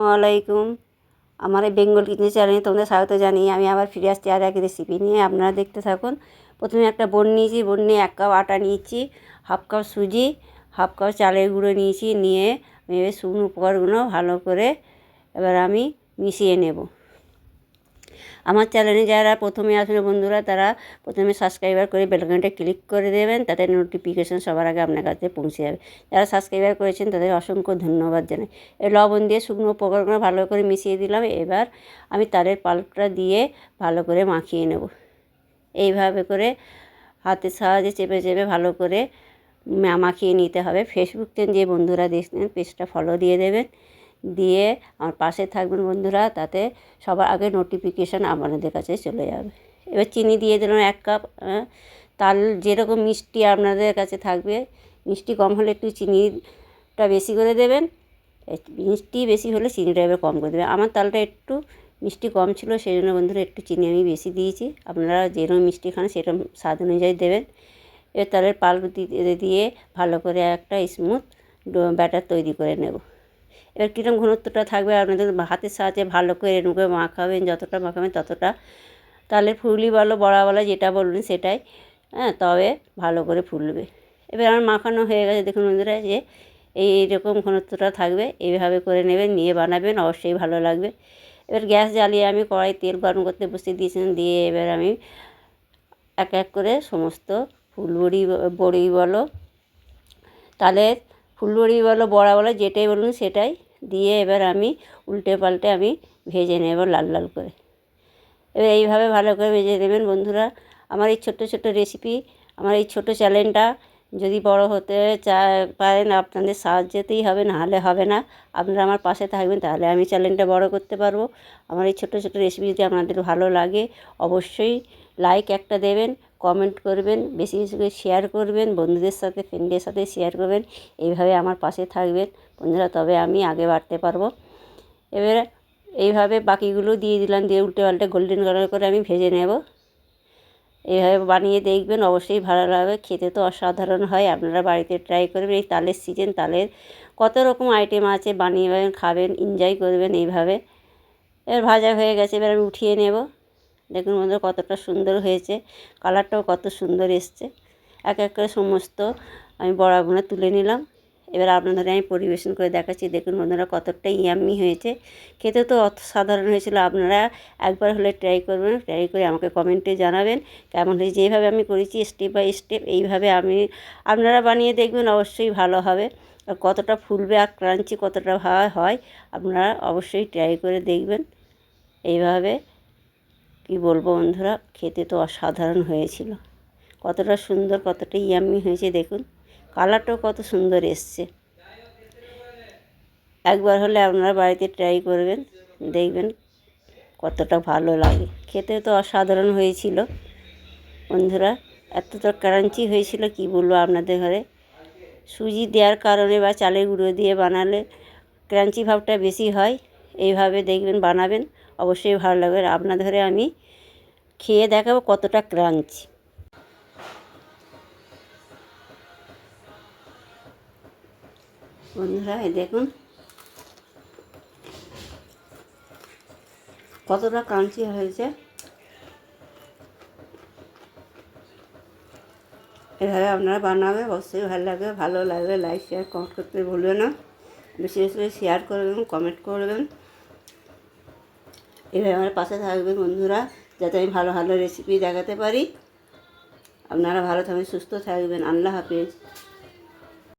আসসালামাইকুম। আমার এই বেঙ্গল কিচেন চ্যানেলে তোমাদের স্বাগত জানিয়ে আমি আবার ফিরে আসছি আর এক রেসিপি নিয়ে। আপনারা দেখতে থাকুন। প্রথমে একটা বোল নিয়েছি, বোল নিয়ে 1 কাপ আটা নিয়েছি, 1/2 কাপ সুজি, 1/2 কাপ চালের গুঁড়ো নিয়েছি। নিয়ে আমি এবার শুকনো উপকরণগুলো ভালো করে এবার আমি মিশিয়ে নেব। আমার চ্যানেলে যারা প্রথমে আসলে বন্ধুরা তারা প্রথমে সাবস্ক্রাইবার করে বেল আইকনটা ক্লিক করে দেবেন, তাদের নোটিফিকেশন সবার আগে আপনার কাছে পৌঁছে যাবে। যারা সাবস্ক্রাইবার করেছেন তাদের অসংখ্য ধন্যবাদ জানাই। লবণ দিয়ে শুকনো উপকরণগুলো ভালো করে মিশিয়ে দিলাম। এবার আমি তালের পাল্পটা দিয়ে ভালো করে মাখিয়ে নেব। এইভাবে করে হাতের সাহায্যে চেপে চেপে ভালো করে মাখিয়ে নিতে হবে। ফেসবুক থেকে যে বন্ধুরা দেখছেন পেজটা ফলো দিয়ে দেবেন, দিয়ে আমার পাশে থাকবেন বন্ধুরা, তাতে সবার আগে নোটিফিকেশান আপনাদের কাছে চলে যাবে। এবার চিনি দিয়ে দিলাম 1 কাপ। তাল যেরকম মিষ্টি আপনাদের কাছে থাকবে, মিষ্টি কম হলে একটু চিনিটা বেশি করে দেবেন, মিষ্টি বেশি হলে চিনিটা এবার কম করে দেবেন। আমার তালটা একটু মিষ্টি কম ছিল, সেই জন্য বন্ধুরা একটু চিনি আমি বেশি দিয়েছি। আপনারা যেরকম মিষ্টি খান সেরকম স্বাদ অনুযায়ী দেবেন। এবার তালের পাল্প দিয়ে ভালো করে একটা স্মুথ ব্যাটার তৈরি করে নেব। এবার কীরকম ঘনত্বটা থাকবে আপনাদের হাতের সাহায্যে ভালো করে এরকম করে মাখাবেন, যতটা মাখাবেন ততটা তাহলে ফুলি বলো বড়া বলো যেটা বলবেন সেটাই, তবে ভালো করে ফুলবে। এবার আমার মাখানো হয়ে গেছে, দেখুন বন্ধুরা যে এইরকম ঘনত্বটা থাকবে। এইভাবে করে নেবেন, নিয়ে বানাবেন, অবশ্যই ভালো লাগবে। এবার গ্যাস জ্বালিয়ে আমি কড়াই তেল গরম করতে বসিয়ে দিয়েছিলাম। দিয়ে এবার আমি এক এক করে সমস্ত বড়ি বলো তালের ফুলবড়ি বলো বড়া বলো যেটাই বলুন সেটাই দিয়ে এবার আমি উল্টে পাল্টে আমি ভেজে নেব লাল লাল করে। এবার এইভাবে ভালো করে ভেজে নেবেন বন্ধুরা। আমার এই ছোট্ট ছোট্ট রেসিপি, আমার এই ছোটো চ্যানেলটা যদি বড় হতে পারেন আপনাদের সাহায্যতেই হবে, নাহলে হবে না। আপনারা আমার পাশে থাকবেন, তাহলে আমি চ্যানেলটা বড় করতে পারবো। আমার এই ছোটো ছোটো রেসিপি যদি আপনাদের ভালো লাগে অবশ্যই লাইক একটা দেবেন, কমেন্ট করবেন, বেশি বেশি করে শেয়ার করবেন, বন্ধুদের সাথে ফ্রেন্ডের সাথে শেয়ার করবেন। এইভাবে আমার পাশে থাকবেন বন্ধুরা, তবে আমি আগে বাড়তে পারবো। এবারে এইভাবে বাকিগুলো দিয়ে দিলাম, দিয়ে উল্টে পাল্টে গোল্ডেন কালার করে আমি ভেজে নেব। এইভাবে বানিয়ে দেখবেন, অবশ্যই ভালো লাগবে। খেতে তো অসাধারণ হয়, আপনারা বাড়িতে ট্রাই করবেন। এই তালের সিজন, তালের কত রকম আইটেম আছে, বানিয়ে খাবেন, এনজয় করবেন এইভাবে। এবার ভাজা হয়ে গেছে, এবার আমি উঠিয়ে নেব। দেখুন বন্ধুরা কতটা সুন্দর হয়েছে, কালারটাও কত সুন্দর এসছে। এক এক করে সমস্ত আমি বড়াগুলো তুলে নিলাম। এবার আপনাদের আমি পরিবেশন করে দেখাচ্ছি। দেখুন বন্ধুরা কতটা ইয়াম্মি হয়েছে, খেতে তো অসাধারণ হয়েছিল। আপনারা একবার হলে ট্রাই করবেন, ট্রাই করে আমাকে কমেন্টে জানাবেন কেমন হয়েছে। যেভাবে আমি করেছি স্টেপ বাই স্টেপ এইভাবে আপনারা বানিয়ে দেখবেন, অবশ্যই ভালো হবে। আর কতটা ফুলবে আর ক্রাঞ্চি কতটা হয় আপনারা অবশ্যই ট্রাই করে দেখবেন। এইভাবে কি বলবো বন্ধুরা, খেতে তো অসাধারণ হয়েছিল, কতটা সুন্দর, কতটা ইয়াম্মি হয়েছে। দেখুন কালারটাও কত সুন্দর এসছে। একবার হলে আপনারা বাড়িতে ট্রাই করবেন, দেখবেন কতটা ভালো লাগে। খেতে তো অসাধারণ হয়েছিল বন্ধুরা, এতটা ক্রাঞ্চি হয়েছিল কি বলবো আপনাদের ঘরে। সুজি দেওয়ার কারণে বা চালের গুঁড়ো দিয়ে বানালে ক্রাঞ্চি ভাবটা বেশি হয়। এইভাবে দেখবেন, বানাবেন, অবশ্যই ভালো লাগবে। আপনাদের ঘরে আমি খেয়ে দেখাবো কতটা ক্রাঞ্চি। বন্ধুরা এই দেখুন কতটা ক্রাঞ্চি হয়েছে। এভাবে আপনারা বানাবে, অবশ্যই ভালো লাগবে। ভালো লাগলে লাইক শেয়ার কমেন্ট করতে ভুলবেন না, বেশি বেশি করে শেয়ার করবেন, কমেন্ট করবেন। এভাবে আমার পাশে থাকবেন বন্ধুরা, যাতে আমি ভালো ভালো রেসিপি দেখাতে পারি। আপনারা ভালো থাকবেন, সুস্থ থাকবেন। আল্লাহ হাফেজ।